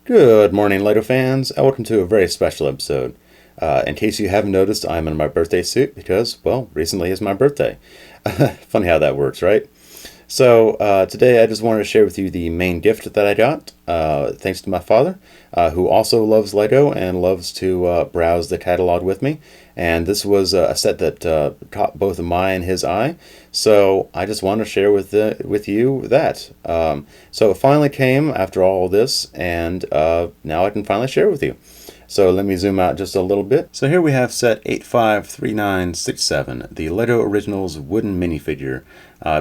Good morning, Lego fans, and welcome to a very special episode. In case you haven't noticed, I'm in my birthday suit because, well, recently is my birthday. Funny how that works, right? So today I just wanted to share with you the main gift that I got, thanks to my father, who also loves Lego and loves to browse the catalog with me. And this was a set that caught both my and his eye, so I just wanted to share with you that. So it finally came after all this, and now I can finally share with you. So let me zoom out just a little bit. So here we have set 853967, the Lego Originals wooden minifigure.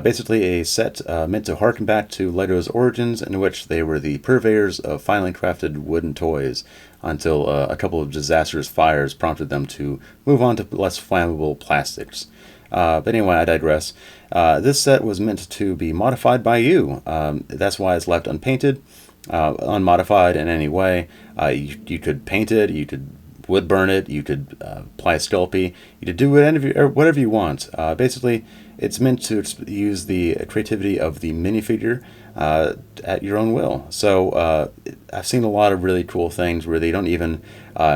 Basically a set meant to harken back to Lego's origins, in which they were the purveyors of finely crafted wooden toys until a couple of disastrous fires prompted them to move on to less flammable plastics. But anyway, I digress. This set was meant to be modified by you. That's why it's left unpainted. Unmodified in any way. You could paint it, you could wood burn it, you could apply a Sculpey, you could do whatever you want. Basically, it's meant to use the creativity of the minifigure at your own will. So I've seen a lot of really cool things where they don't even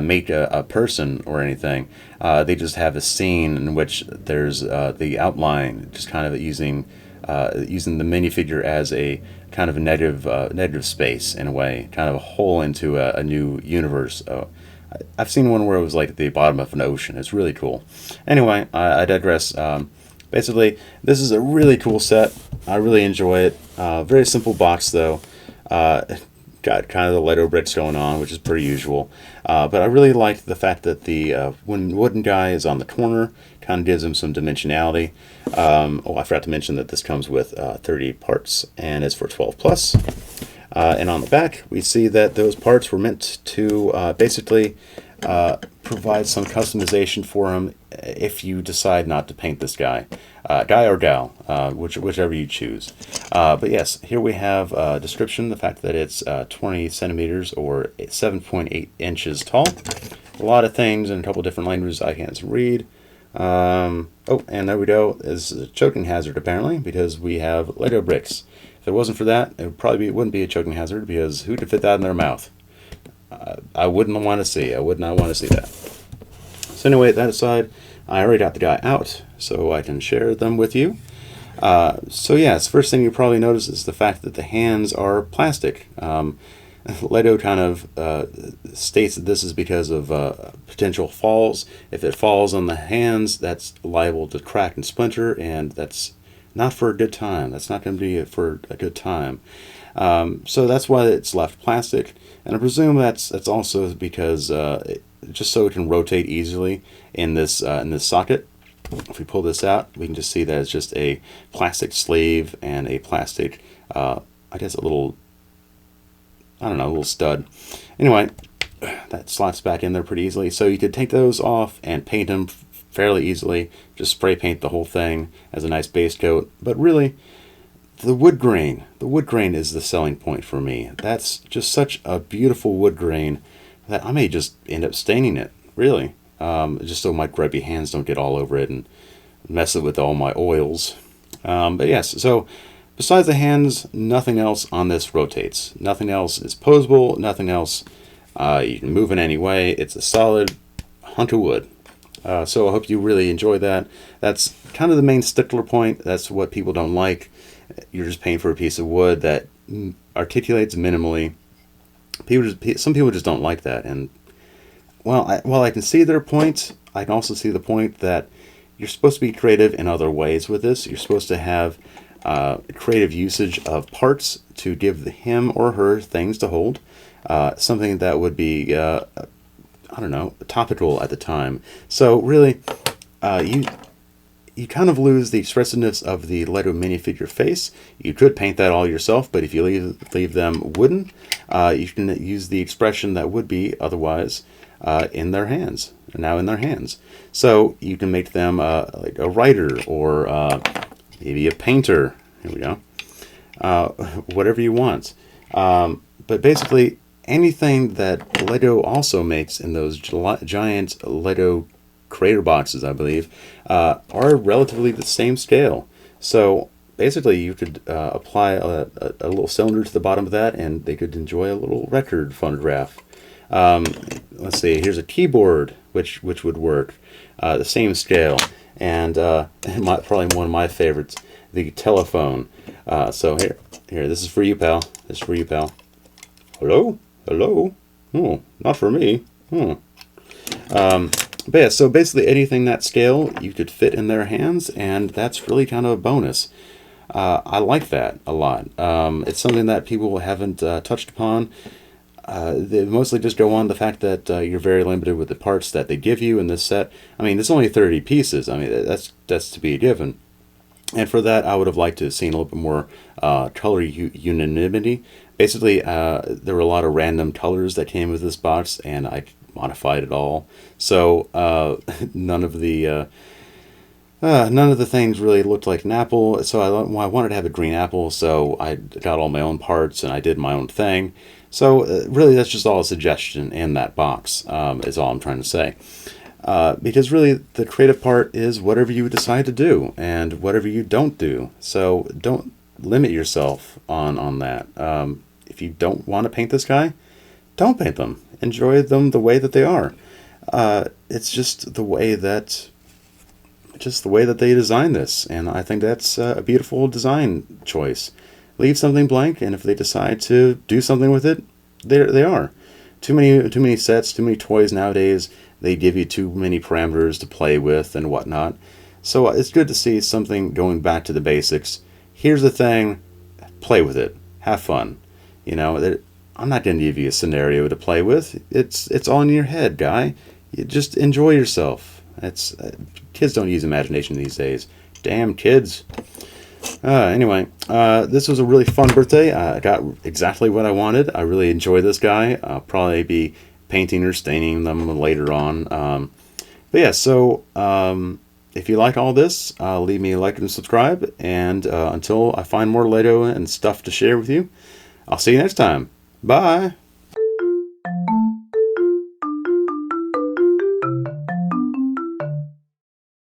make a person or anything. They just have a scene in which there's the outline, just kind of using the minifigure as a kind of a negative space in a way, kind of a hole into a new universe. I've seen one where it was like at the bottom of an ocean. It's really cool. Anyway, I digress. Basically, this is a really cool set. I really enjoy it. Very simple box though. Got kind of the Lego bricks going on, which is pretty usual. But I really like the fact that the wooden guy is on the corner. Kind of gives him some dimensionality. I forgot to mention that this comes with 30 parts and is for 12 plus. And on the back, we see that those parts were meant to basically provide some customization for him if you decide not to paint this guy. Guy or gal, whichever you choose. But yes, here we have a description, the fact that it's 20 centimeters or 7.8 inches tall. A lot of things in a couple different languages I can't read. And there we go. This is a choking hazard apparently, because we have Lego bricks. If it wasn't for that, it wouldn't be a choking hazard, because who could fit that in their mouth? I wouldn't want to see. I would not want to see that. So anyway, that aside, I already got the guy out, so I can share them with you. So yes, first thing you probably notice is the fact that the hands are plastic. Lego kind of states that this is because of potential falls. If it falls on the hands, that's liable to crack and splinter, and that's not for a good time. That's not going to be for a good time. So that's why it's left plastic, and I presume that's also because just so it can rotate easily in this socket. If we pull this out, we can just see that it's just a plastic sleeve and a plastic, I guess a little stud. Anyway, that slots back in there pretty easily. So you could take those off and paint them fairly easily. Just spray paint the whole thing as a nice base coat. But really, the wood grain is the selling point for me. That's just such a beautiful wood grain that I may just end up staining it, really. Just so my grubby hands don't get all over it and mess it with all my oils. But yes, so besides the hands, nothing else on this rotates. Nothing else is posable. Nothing else you can move in any way. It's a solid hunk of wood. So I hope you really enjoy that. That's kind of the main stickler point. That's what people don't like. You're just paying for a piece of wood that articulates minimally. Some people just don't like that. And while I can see their point, I can also see the point that you're supposed to be creative in other ways with this. You're supposed to have creative usage of parts to give him or her things to hold. Something that would be, topical at the time. So really, you kind of lose the expressiveness of the Lego minifigure face. You could paint that all yourself, but if you leave them wooden, you can use the expression that would be otherwise in their hands, now in their hands. So you can make them like a writer or maybe a painter. Here we go. Whatever you want. But basically, anything that Lego also makes in those giant Lego creator boxes, I believe, are relatively the same scale. So basically you could apply a little cylinder to the bottom of that, and they could enjoy a little record phonograph. Let's see. Here's a keyboard, which would work. The same scale, and probably one of my favorites, the telephone. So here. This is for you, pal. This is for you, pal. Hello, hello. Oh, not for me. Hmm. But yeah, so basically anything that scale you could fit in their hands, and that's really kind of a bonus. I like that a lot. It's something that people haven't touched upon. They mostly just go on the fact that you're very limited with the parts that they give you in this set. I mean, it's only 30 pieces. I mean, that's to be a given. And for that, I would have liked to have seen a little bit more color unanimity. Basically, there were a lot of random colors that came with this box, and I modified it all. So none of the things really looked like an apple. So I wanted to have a green apple, so I got all my own parts and I did my own thing. So really, that's just all a suggestion in that box, is all I'm trying to say. Because really, the creative part is whatever you decide to do and whatever you don't do. So don't limit yourself on that. If you don't want to paint this guy, don't paint them. Enjoy them the way that they are. It's just the way that they design this, and I think that's a beautiful design choice. Leave something blank, and if they decide to do something with it, they are. Too many sets, too many toys nowadays. They give you too many parameters to play with and whatnot. So it's good to see something going back to the basics. Here's the thing: play with it, have fun. You know, I'm not going to give you a scenario to play with. It's all in your head, guy. You just enjoy yourself. Kids don't use imagination these days. Damn kids. Anyway, this was a really fun birthday. I got exactly what I wanted. I really enjoy this guy. I'll probably be painting or staining them later on. But yeah, so if you like all this, leave me a like and subscribe. And until I find more Lego and stuff to share with you, I'll see you next time. Bye.